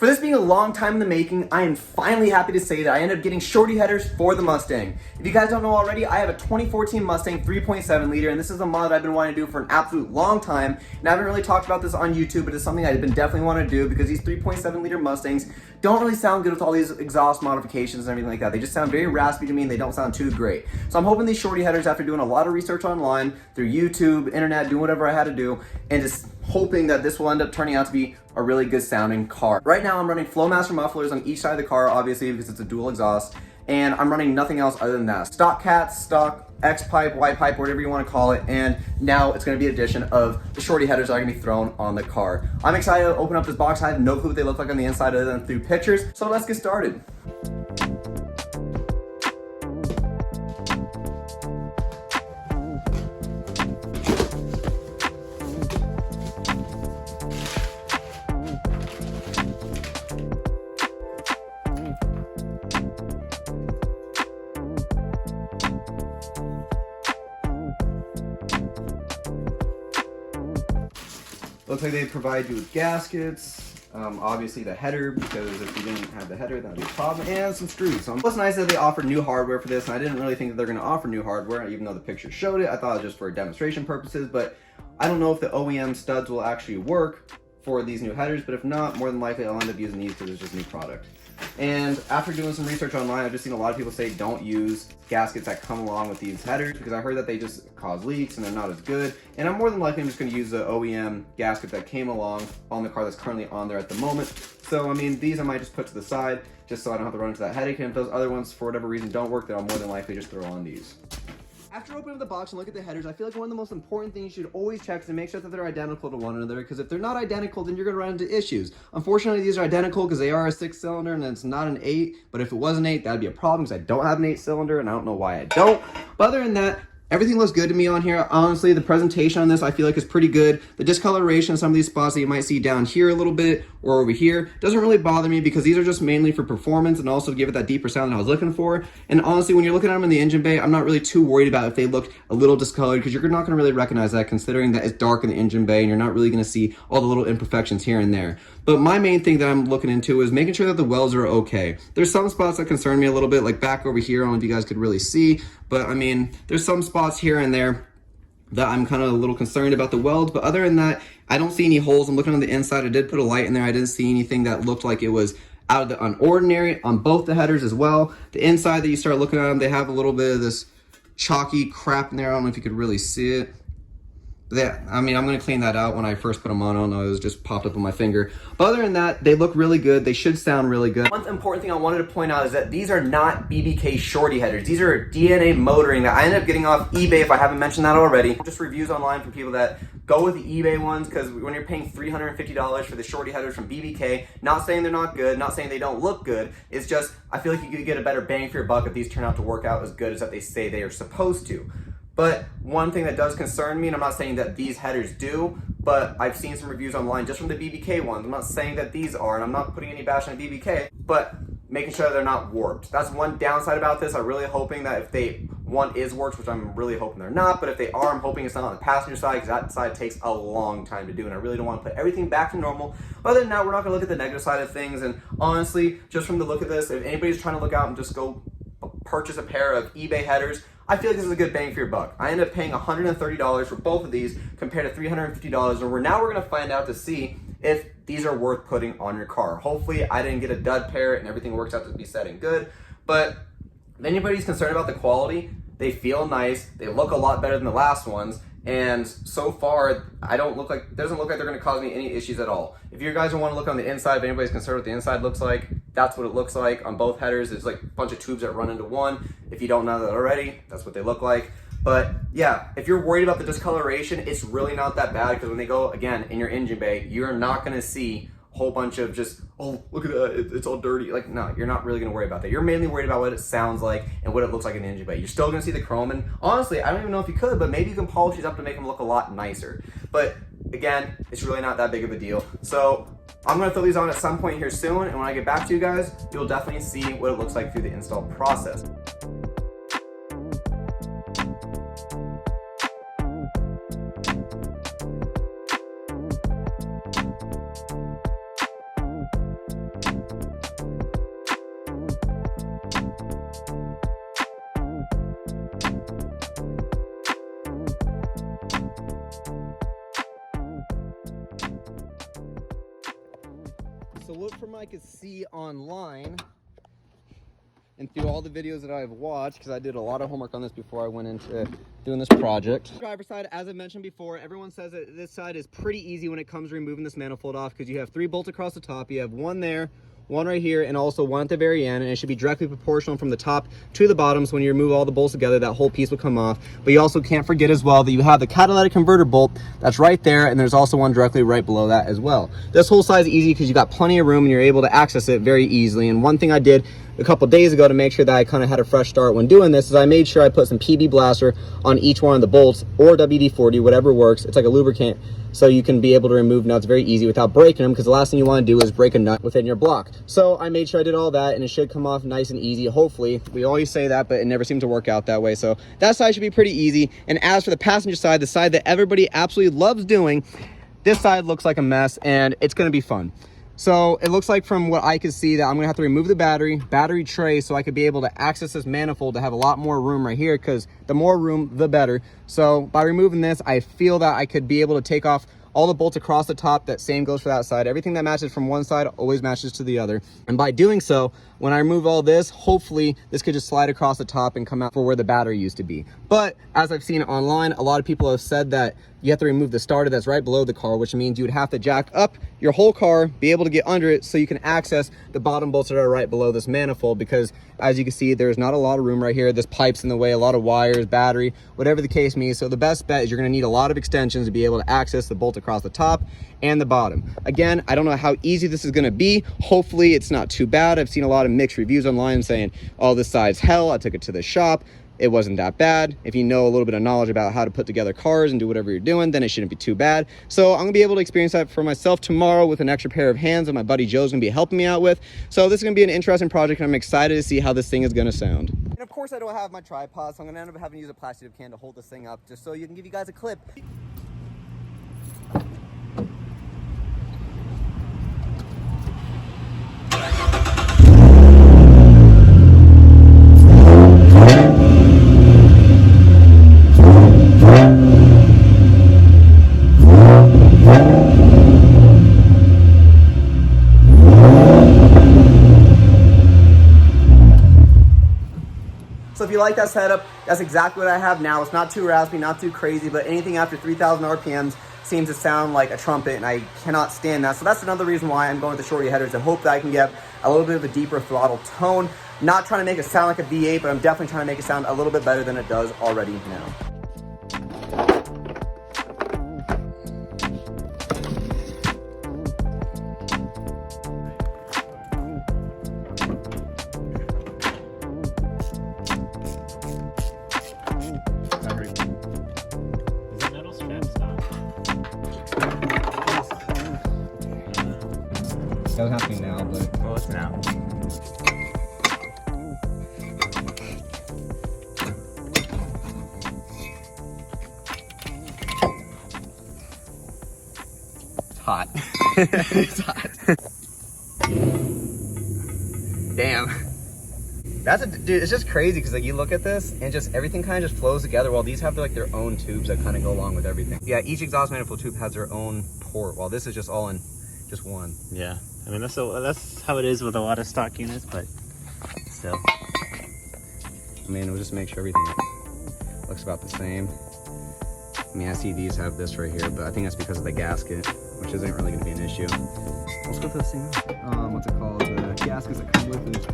For this being a long time in the making, I am finally happy to say that I ended up getting Shorty headers for the Mustang. If you guys don't know already, I have a 2014 Mustang 3.7 liter, and this is a mod that I've been wanting to do for an absolute long time. And I haven't really talked about this on YouTube, but it's something I've been definitely wanting to do because these 3.7 liter Mustangs don't really sound good with all these exhaust modifications and everything like that. They just sound very raspy to me and they don't sound too great. So I'm hoping these Shorty headers, after doing a lot of research online, through YouTube, internet, doing whatever I had to do, and just hoping that this will end up turning out to be a really good sounding car. Right now I'm running Flowmaster mufflers on each side of the car, obviously because it's a dual exhaust, and I'm running nothing else other than that. Stock cats, stock X-pipe, Y-pipe, whatever you want to call it, and now it's going to be an addition of the Shorty headers that are going to be thrown on the car. I'm excited to open up this box. I have no clue what they look like on the inside other than through pictures, so let's get started. Looks like they provide you with gaskets, obviously the header, because if you didn't have the header, that would be a problem, and some screws. So it's nice that they offer new hardware for this, and I didn't really think that they're going to offer new hardware, even though the picture showed it. I thought it was just for demonstration purposes, but I don't know if the OEM studs will actually work for these new headers, but if not, more than likely I'll end up using these because it's just a new product. And after doing some research online, I've just seen a lot of people say don't use gaskets that come along with these headers because I heard that they just cause leaks and they're not as good. And I'm more than likely just going to use the OEM gasket that came along on the car that's currently on there at the moment. So I mean, these I might just put to the side just so I don't have to run into that headache. And if those other ones for whatever reason don't work, then I'll more than likely just throw on these. After opening up the box and look at the headers, I feel like one of the most important things you should always check is to make sure that they're identical to one another, because if they're not identical, then you're going to run into issues. Unfortunately, these are identical because they are a 6-cylinder and it's not an 8, but if it was an 8, that'd be a problem because I don't have an 8-cylinder and I don't know why I don't. But other than that, everything looks good to me on here. Honestly, the presentation on this I feel like is pretty good. The discoloration, some of these spots that you might see down here a little bit or over here, doesn't really bother me because these are just mainly for performance and also to give it that deeper sound that I was looking for. And honestly, when you're looking at them in the engine bay, I'm not really too worried about if they look a little discolored because you're not going to really recognize that considering that it's dark in the engine bay and you're not really going to see all the little imperfections here and there. But my main thing that I'm looking into is making sure that the welds are okay. There's some spots that concern me a little bit, like back over here. I don't know if you guys could really see, but I mean, there's some spots here and there that I'm kind of a little concerned about the welds, but other than that, I don't see any holes. I'm looking on the inside. I did put a light in there. I didn't see anything that looked like it was out of the ordinary on both the headers as well. The inside that you start looking at them, they have a little bit of this chalky crap in there. I don't know if you could really see it. I mean, I'm going to clean that out when I first put them on. I don't know, it was just popped up on my finger. But other than that, they look really good. They should sound really good. One important thing I wanted to point out is that these are not BBK Shorty headers. These are DNA motoring that I ended up getting off eBay, if I haven't mentioned that already. Just reviews online from people that go with the eBay ones, because when you're paying $350 for the Shorty headers from BBK, not saying they're not good, not saying they don't look good, it's just, I feel like you could get a better bang for your buck if these turn out to work out as good as that they say they are supposed to. But one thing that does concern me, and I'm not saying that these headers do, but I've seen some reviews online just from the BBK ones. I'm not saying that these are, and I'm not putting any bash on BBK, but making sure they're not warped. That's one downside about this. I'm really hoping that if one is warped, which I'm really hoping they're not, but if they are, I'm hoping it's not on the passenger side, because that side takes a long time to do, and I really don't want to put everything back to normal. Other than that, we're not going to look at the negative side of things, and honestly, just from the look of this, if anybody's trying to look out and just go purchase a pair of eBay headers, I feel like this is a good bang for your buck. I ended up paying $130 for both of these compared to $350, and now we're going to find out to see if these are worth putting on your car. Hopefully I didn't get a dud pair and everything works out to be setting good, but if anybody's concerned about the quality, they feel nice, they look a lot better than the last ones, and so far it doesn't look like they're going to cause me any issues at all. If you guys want to look on the inside, if anybody's concerned what the inside looks like, that's what it looks like on both headers. There's like a bunch of tubes that run into one. If you don't know that already, that's what they look like. But yeah, if you're worried about the discoloration, it's really not that bad, because when they go, again, in your engine bay, you're not going to see a whole bunch of just, oh, look at that, it's all dirty. Like, no, you're not really going to worry about that. You're mainly worried about what it sounds like and what it looks like in the engine bay. You're still going to see the chrome, and honestly, I don't even know if you could, but maybe you can polish these up to make them look a lot nicer. But again, it's really not that big of a deal. So I'm going to throw these on at some point here soon, and when I get back to you guys, you'll definitely see what it looks like through the install process. So look from what I could see online and through all the videos that I've watched, because I did a lot of homework on this before I went into doing this project. Driver's side, as I mentioned before, everyone says that this side is pretty easy when it comes to removing this manifold off, because you have 3 bolts across the top. You have one there, one right here, and also one at the very end, and it should be directly proportional from the top to the bottom. So when you remove all the bolts together, that whole piece will come off. But you also can't forget as well that you have the catalytic converter bolt that's right there, and there's also one directly right below that as well. This whole side is easy because you got plenty of room and you're able to access it very easily. And one thing I did a couple days ago to make sure that I kind of had a fresh start when doing this is I made sure I put some PB Blaster on each one of the bolts, or WD-40, whatever works. It's like a lubricant, so you can be able to remove nuts very easy without breaking them, because the last thing you want to do is break a nut within your block. So I made sure I did all that, and it should come off nice and easy, hopefully. We always say that, but it never seems to work out that way. So that side should be pretty easy. And as for the passenger side, the side that everybody absolutely loves doing, this side looks like a mess, and it's going to be fun. So it looks like from what I can see that I'm gonna have to remove the battery tray, so I could be able to access this manifold to have a lot more room right here, because the more room, the better. So by removing this, I feel that I could be able to take off all the bolts across the top. That same goes for that side. Everything that matches from one side always matches to the other. And by doing so, when I remove all this, hopefully this could just slide across the top and come out for where the battery used to be. But as I've seen online, a lot of people have said that you have to remove the starter that's right below the car, which means you would have to jack up your whole car, be able to get under it so you can access the bottom bolts that are right below this manifold, because as you can see, there's not a lot of room right here. This pipe's in the way, a lot of wires, battery, whatever the case may be. So the best bet is you're gonna need a lot of extensions to be able to access the bolt across the top and the bottom. Again, I don't know how easy this is gonna be. Hopefully it's not too bad. I've seen a lot of mixed reviews online saying, oh, this side's hell. I took it to the shop. It wasn't that bad. If you know a little bit of knowledge about how to put together cars and do whatever you're doing, then it shouldn't be too bad. So I'm gonna be able to experience that for myself tomorrow with an extra pair of hands that my buddy Joe's gonna be helping me out with. So this is gonna be an interesting project, and I'm excited to see how this thing is gonna sound. And of course I don't have my tripod, so I'm gonna end up having to use a plastic can to hold this thing up, just so you can give you guys a clip. So if you like that setup, that's exactly what I have now. It's not too raspy, not too crazy, but anything after 3,000 RPMs seems to sound like a trumpet, and I cannot stand that. So that's another reaon why I'm going with the Shorty headers, to hope that I can get a little bit of a deeper throttle tone. Not trying to make it sound like a V8, but I'm definitely trying to make it sound a little bit better than it does already now. That was happening now, but... Oh, it's now. It's hot. It's hot. Damn. That's a... Dude, it's just crazy, because like you look at this, and just everything kind of just flows together, while these have like their own tubes that kind of go along with everything. Yeah, each exhaust manifold tube has their own port, while this is just all in just one. Yeah. I mean, that's how it is with a lot of stock units, but still. I mean, we'll just make sure everything looks about the same. I mean, I see these have this right here, but I think that's because of the gasket, which isn't really going to be an issue. Let's go for this thing. What's it called? The gaskets that come with it.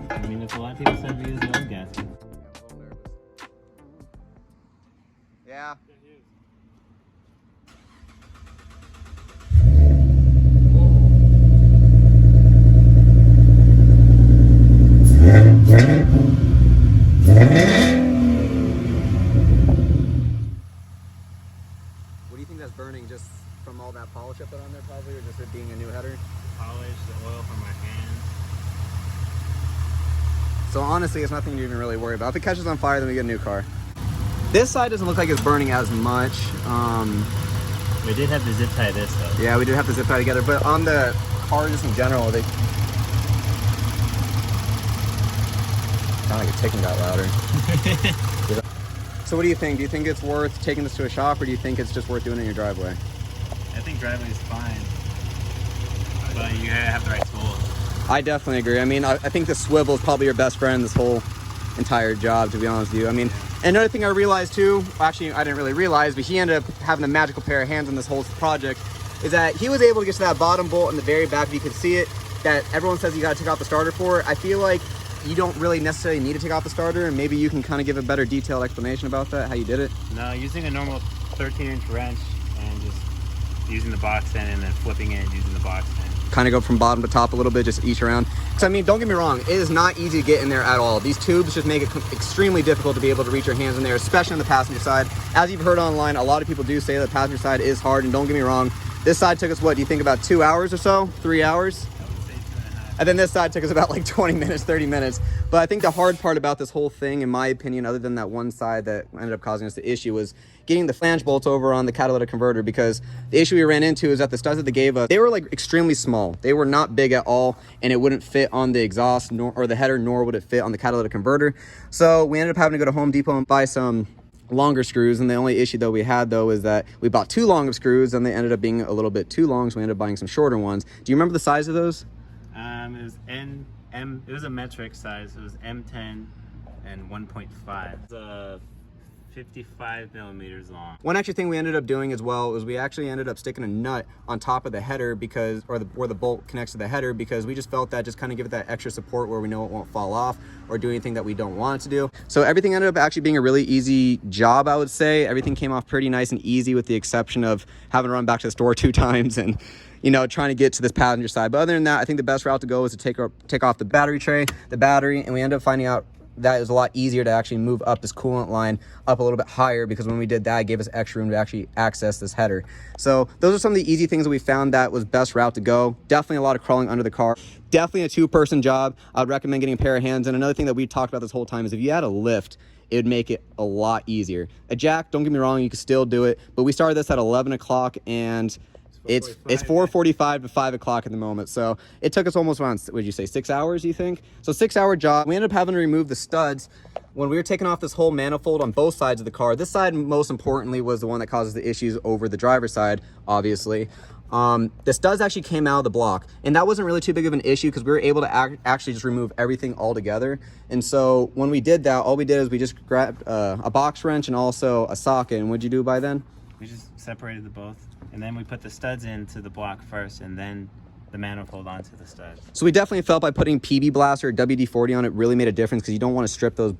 I mean, if a lot of people said we use the old gasket. Yeah. What do you think that's burning, just from all that polish I put on there probably, or just it being a new header? Polish, the oil from my hands. So honestly, it's nothing to even really worry about. If it catches on fire, then we get a new car. This side doesn't look like it's burning as much. We did have to zip tie this though. Yeah, we did have to zip tie together, but on the car just in general, they sound like a ticking got louder. So what do you think? Do you think it's worth taking this to a shop, or do you think it's just worth doing it in your driveway? I think driveway is fine. but you gotta have the right tools. I definitely agree. I mean, I think the swivel is probably your best friend in this whole entire job, to be honest with you. I mean, another thing I realized too, actually I didn't really realize, but he ended up having a magical pair of hands on this whole project, is that he was able to get to that bottom bolt in the very back, if you can see it, that everyone says you got to take off the starter for. I feel like you don't really necessarily need to take off the starter, and maybe you can kind of give a better detailed explanation about that, how you did it. No, using a normal 13-inch wrench and just using the box end and then flipping it and using the box end. Kind of go from bottom to top a little bit, just each around. So I mean, don't get me wrong, it is not easy to get in there at all. These tubes just make it extremely difficult to be able to reach your hands in there, especially on the passenger side. As you've heard online, a lot of people do say that the passenger side is hard, and don't get me wrong, this side took us, what do you think, about 2 hours or so? 3 hours? And then this side took us about like 20 minutes, 30 minutes. But I think the hard part about this whole thing, in my opinion, other than that one side that ended up causing us the issue, was getting the flange bolts over on the catalytic converter, because the issue we ran into is that the studs that they gave us, they were like extremely small. They were not big at all, and it wouldn't fit on the exhaust or the header, nor would it fit on the catalytic converter. So we ended up having to go to Home Depot and buy some longer screws, and the only issue that we had though is that we bought too long of screws, and they ended up being a little bit too long, so we ended up buying some shorter ones. Do you remember the size of those? It was it was a metric size. It was M10 and 1.5. It's 55 millimeters long. One extra thing we ended up doing as well is we actually ended up sticking a nut on top of the header, because, or where the bolt connects to the header, because we just felt that just kind of give it that extra support where we know it won't fall off or do anything that we don't want it to do. So everything ended up actually being a really easy job, I would say. Everything came off pretty nice and easy, with the exception of having to run back to the store 2 times and, you know, trying to get to this passenger side. But other than that, I think the best route to go is to take off the battery tray, the battery, and we ended up finding out that it was a lot easier to actually move up this coolant line up a little bit higher, because when we did that, it gave us extra room to actually access this header. So those are some of the easy things that we found that was best route to go. Definitely a lot of crawling under the car. Definitely a 2-person job. I'd recommend getting a pair of hands. And another thing that we talked about this whole time is if you had a lift, it would make it a lot easier. A jack, don't get me wrong, you can still do it, but we started this at 11 o'clock and it's 4:45 to 5 o'clock at the moment. So it took us almost around, what did you say, 6 hours, you think? So 6-hour job. We ended up having to remove the studs when we were taking off this whole manifold on both sides of the car. This side, most importantly, was the one that causes the issues over the driver's side, obviously. The studs actually came out of the block, and that wasn't really too big of an issue because we were able to actually just remove everything all together. And so when we did that, all we did is we just grabbed a box wrench and also a socket. And what'd you do by then? We just separated the both, and then we put the studs into the block first, and then the manifold onto the studs. So we definitely felt by putting PB Blaster or WD-40 on it really made a difference, because you don't want to strip those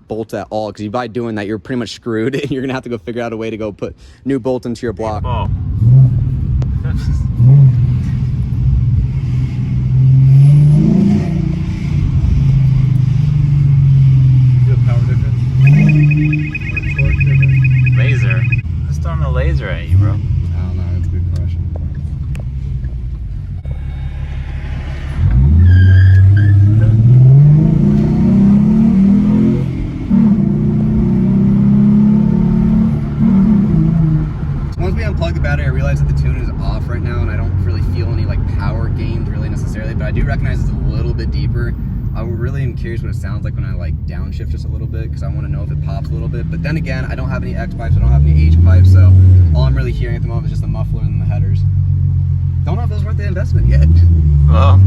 bolts at all, because by doing that, you're pretty much screwed, and you're gonna have to go figure out a way to go put new bolts into your block. Laser. Who's throwing a laser at you, bro? I don't know, that's a good question. Once we unplug the battery, I realized that the tune is off right now, and I don't really feel any like power gains really necessarily, but I do recognize it's a little bit deeper. I really am curious what it sounds like when I like downshift just a little bit, because I want to know if it pops a little bit. But then again, I don't have any X pipes, I don't have any H pipes, so all I'm really hearing at the moment is just the muffler and the headers. Don't know if it was worth the investment yet. Well,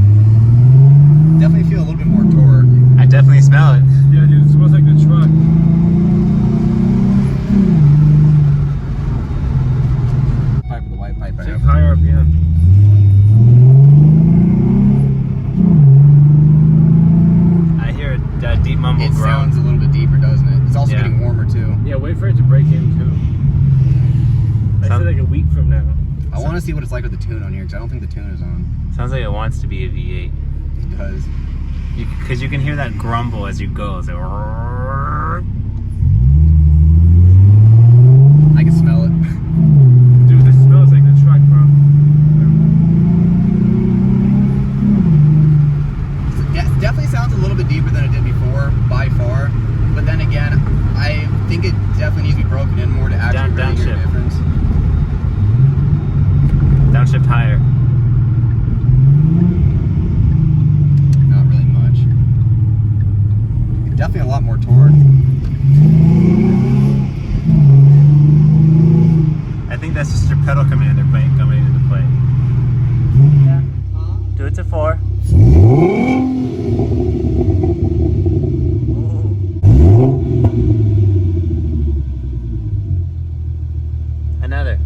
definitely feel a little bit more torque. I definitely smell it. Yeah, dude, it smells like the truck. Pipe with the white pipe I Take have. high RPM. That deep mumble It groan. sounds a little bit deeper, doesn't it? It's also getting warmer too. Yeah, wait for it to break in too. I said like a week from now. I want to see what it's like with the tune on here, because I don't think the tune is on. Sounds like it wants to be a V8. It does. Because you can hear that grumble as you go. It's like, I can smell it. Dude, this smells like the truck, bro. Yeah, it definitely sounds a little bit deeper than it did before, by far. But then again, I think it definitely needs to be broken in more to actually really hear a difference. Downshift higher. Not really much. Definitely a lot more torque. 4. Another.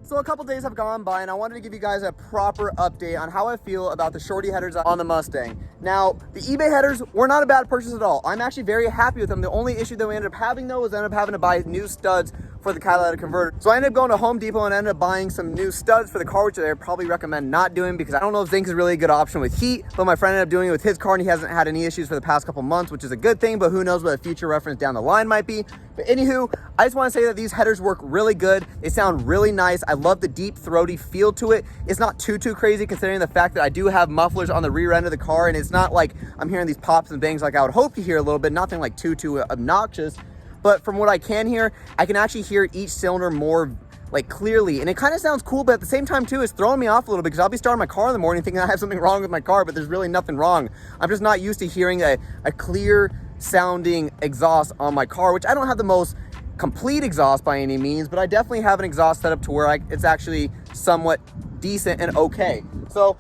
So a couple days have gone by and I wanted to give you guys a proper update on how I feel about the Shorty headers on the Mustang. Now, the eBay headers were not a bad purchase at all. I'm actually very happy with them. The only issue that we ended up having though was I ended up having to buy new studs for the catalytic converter. So I ended up going to Home Depot and ended up buying some new studs for the car, which I probably recommend not doing because I don't know if zinc is really a good option with heat, but my friend ended up doing it with his car and he hasn't had any issues for the past couple months, which is a good thing, but who knows what a future reference down the line might be. But anywho, I just want to say that these headers work really good. They sound really nice. I love the deep throaty feel to it. It's not too crazy considering the fact that I do have mufflers on the rear end of the car and it's not like I'm hearing these pops and bangs like I would hope to hear a little bit, nothing like too obnoxious. But from what I can hear, I can actually hear each cylinder more like clearly, and it kind of sounds cool, but at the same time too, it's throwing me off a little bit because I'll be starting my car in the morning thinking I have something wrong with my car, but there's really nothing wrong. I'm just not used to hearing a clear sounding exhaust on my car, which I don't have the most complete exhaust by any means, but I definitely have an exhaust set up to where it's actually somewhat decent and okay. So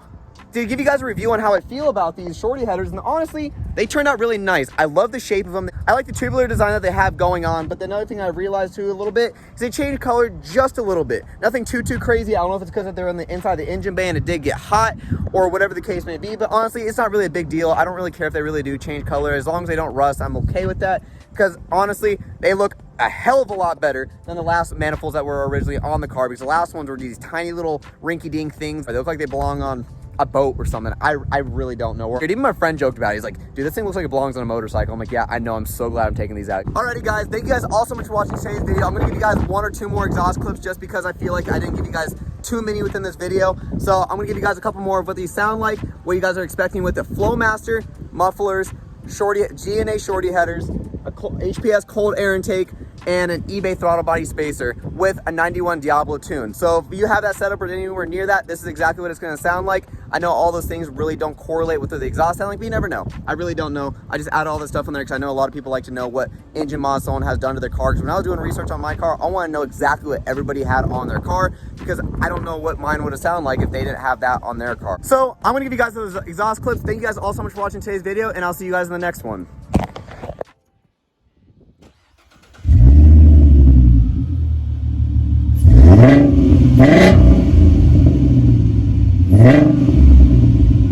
to give you guys a review on how I feel about these Shorty headers, and honestly, they turned out really nice. I love the shape of them. I like the tubular design that they have going on, but another thing I realized too a little bit is they changed color just a little bit. Nothing too crazy. I don't know if it's because they're on the inside of the engine bay and it did get hot or whatever the case may be, but honestly, it's not really a big deal. I don't really care if they really do change color. As long as they don't rust, I'm okay with that because honestly, they look a hell of a lot better than the last manifolds that were originally on the car because the last ones were these tiny little rinky-dink things. They look like they belong on a boat or something. I really don't know. Even my friend joked about it. He's like, dude, this thing looks like it belongs on a motorcycle. I'm like, yeah, I know. I'm so glad I'm taking these out. Alrighty, guys. Thank you guys all so much for watching today's video. I'm going to give you guys 1 or 2 more exhaust clips just because I feel like I didn't give you guys too many within this video. So I'm going to give you guys a couple more of what these sound like, what you guys are expecting with the Flowmaster, mufflers, Shorty, G&A Shorty headers, a HPS cold air intake, and an eBay throttle body spacer with a 91 Diablo tune. So if you have that set up or anywhere near that, this is exactly what it's going to sound like. I know all those things really don't correlate with the exhaust sound like, but you never know. I really don't know. I just add all this stuff in there because I know a lot of people like to know what engine mod someone has done to their car. Because when I was doing research on my car, I want to know exactly what everybody had on their car because I don't know what mine would have sounded like if they didn't have that on their car. So I'm going to give you guys those exhaust clips. Thank you guys all so much for watching today's video, and I'll see you guys in the next one.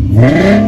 Yeah.